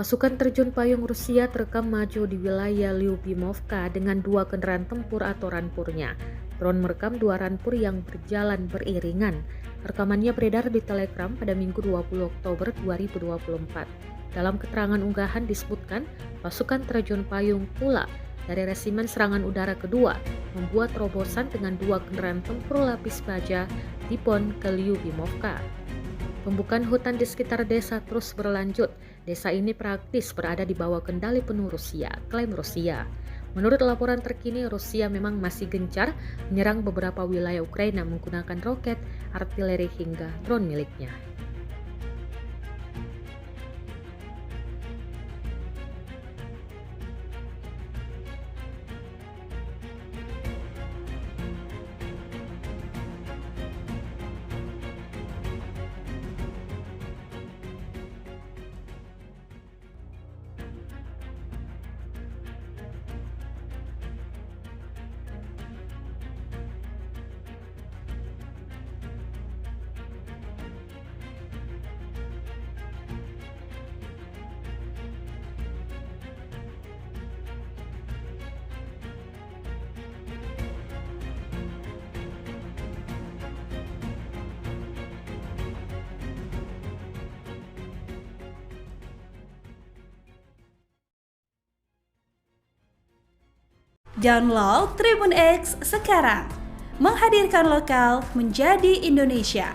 Pasukan terjun payung Rusia terekam maju di wilayah Lyubimovka dengan 2 kendaraan tempur atau rampurnya. Drone merekam 2 rampur yang berjalan beriringan. Rekamannya beredar di Telegram pada Minggu 20 Oktober 2024. Dalam keterangan unggahan disebutkan, pasukan terjun payung Kula dari Resimen Serangan Udara Kedua membuat terobosan dengan 2 kendaraan tempur lapis baja di PON ke Lyubimovka. Pembukaan hutan di sekitar desa terus berlanjut. Desa ini praktis berada di bawah kendali penuh Rusia, klaim Rusia. Menurut laporan terkini, Rusia memang masih gencar menyerang beberapa wilayah Ukraina menggunakan roket, artileri hingga drone miliknya. Download Tribun X sekarang, menghadirkan lokal menjadi Indonesia.